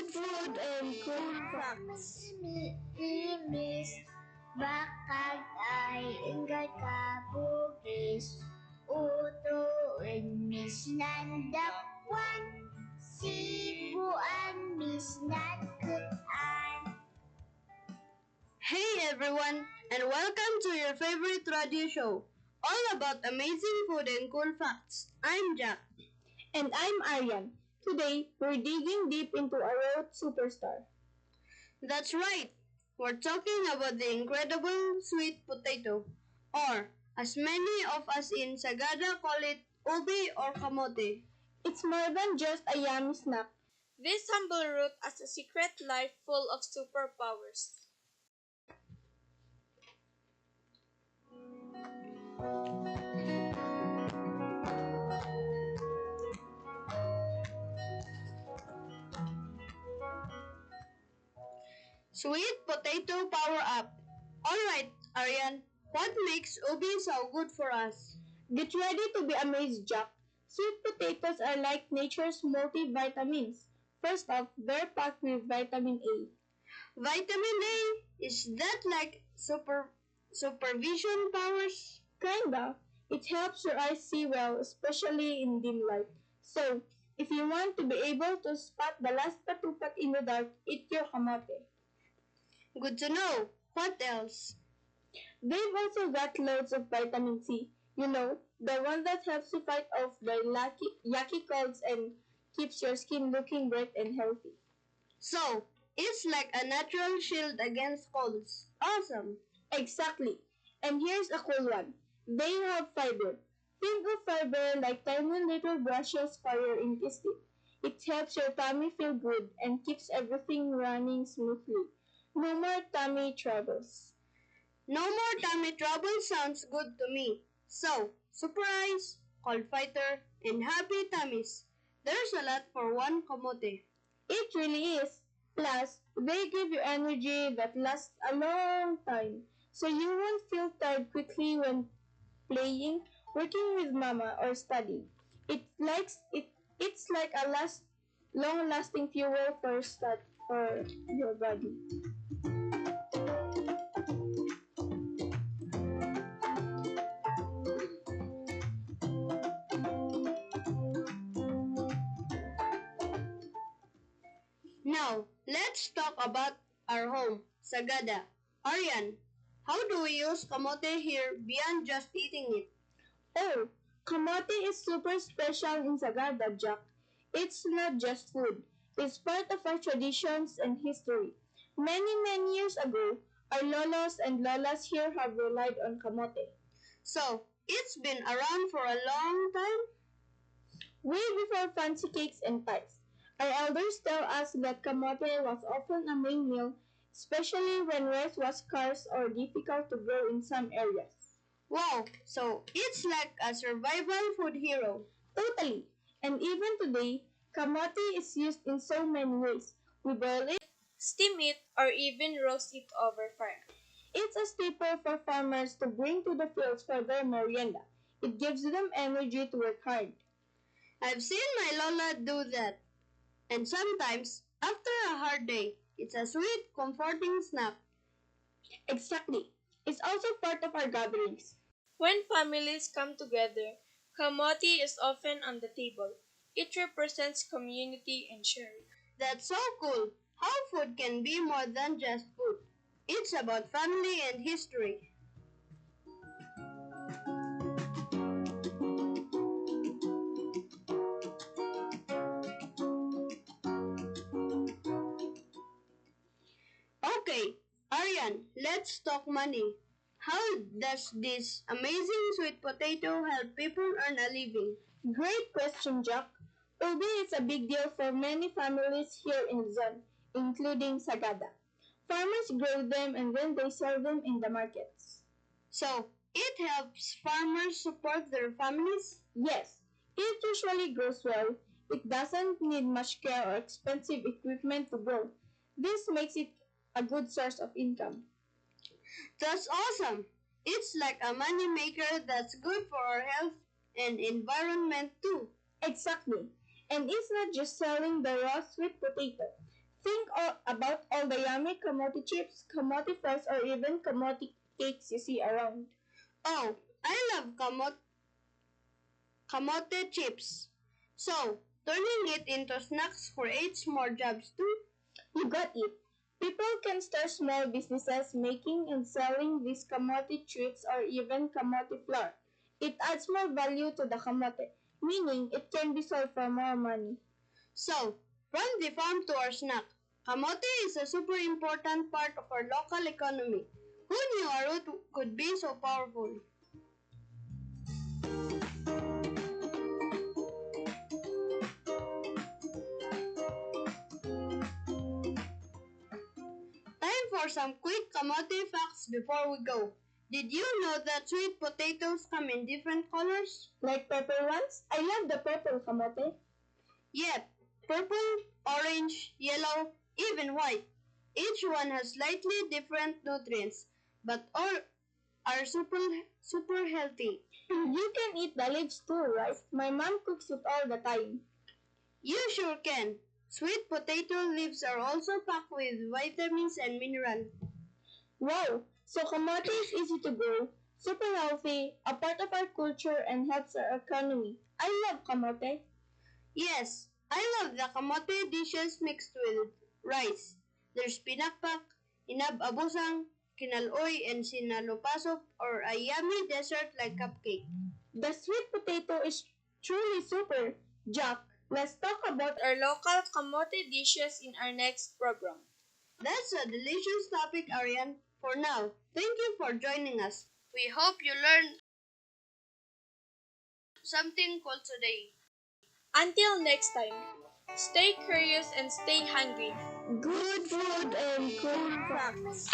Food and cool facts. Imis, bakag ay ingay kabugis, utuin mis nandakwan, sibuan mis nagkutan. Hey everyone, and welcome to your favorite radio show, all about amazing food and cool facts. I'm Jack. And I'm Aryan. Today, we're digging deep into a road superstar. That's right, we're talking about the incredible sweet potato, or as many of us in Sagada call it, ubi or kamote. It's more than just a yummy snack. This humble root has a secret life full of superpowers. Sweet potato power up. Alright, Aryan, what makes ubi so good for us? Get ready to be amazed, Jack. Sweet potatoes are like nature's multivitamins. First off, they're packed with vitamin A. Vitamin A? Is that like supervision powers? Kinda. It helps your eyes see well, especially in dim light. So, if you want to be able to spot the last katupat in the dark, eat your kamote. Good to know. What else? They've also got loads of vitamin C. You know, the one that helps you fight off the yucky colds and keeps your skin looking bright and healthy. So, it's like a natural shield against colds. Awesome. Exactly. And here's a cool one. They have fiber. Think of fiber like tiny little brushes for your intestine. It helps your tummy feel good and keeps everything running smoothly. No more tummy troubles. No more tummy trouble sounds good to me. So, surprise, cold fighter, and happy tummies. There's a lot for one kamote. It really is. Plus, they give you energy that lasts a long time, so you won't feel tired quickly when playing, working with mama, or studying. It's like a long-lasting fuel for your body. Now, let's talk about our home, Sagada. Aryan, how do we use kamote here beyond just eating it? Oh, kamote is super special in Sagada, Jack. It's not just food. It's part of our traditions and history. Many years ago, our lolos and lolas here have relied on kamote. So, it's been around for a long time? Way before fancy cakes and pies. Our elders tell us that kamote was often a main meal, especially when rice was scarce or difficult to grow in some areas. Wow, so it's like a survival food hero. Totally. And even today, kamote is used in so many ways. We boil it. Steam it or even roast it over fire. It's a staple for farmers to bring to the fields for their merienda. It gives them energy to work hard. I've seen my Lola do that. And sometimes, after a hard day, it's a sweet, comforting snack. Exactly. It's also part of our gatherings. When families come together, kamote is often on the table. It represents community and sharing. That's so cool. How food can be more than just food. It's about family and history. Okay, Aryan, let's talk money. How does this amazing sweet potato help people earn a living? Great question, Jack. Ubi is a big deal for many families here in Luzon, including Sagada. Farmers grow them and then they sell them in the markets. So, it helps farmers support their families? Yes, it usually grows well. It doesn't need much care or expensive equipment to grow. This makes it a good source of income. That's awesome. It's like a money maker that's good for our health and environment too. Exactly. And it's not just selling the raw sweet potato. About all the yummy kamote chips, kamote fries, or even kamote cakes you see around. Oh, I love kamote chips. So, turning it into snacks creates more jobs too. You got it. People can start small businesses making and selling these kamote treats or even kamote flour. It adds more value to the kamote, meaning it can be sold for more money. So, from the farm to our snack, kamote is a super important part of our local economy. Who knew a root could be so powerful? Time for some quick kamote facts before we go. Did you know that sweet potatoes come in different colors? Like purple ones? I love the purple kamote. Yep, purple, orange, yellow, even white. Each one has slightly different nutrients, but all are super healthy. You can eat the leaves too, right? My mom cooks it all the time. You sure can. Sweet potato leaves are also packed with vitamins and minerals. Wow! So kamote is easy to grow, super healthy, a part of our culture, and helps our economy. I love kamote. Yes, I love the kamote dishes mixed with rice. There's pinakpak, inab-abusang, kinaloy, and sinalopasok, or a yummy dessert like cupcake. The sweet potato is truly super. Jack, let's talk about Our local kamote dishes in our next program. That's a delicious topic, Arian. For now, thank you for joining us. We hope you learned something cool today. Until next time, stay curious and stay hungry. good food and cool facts.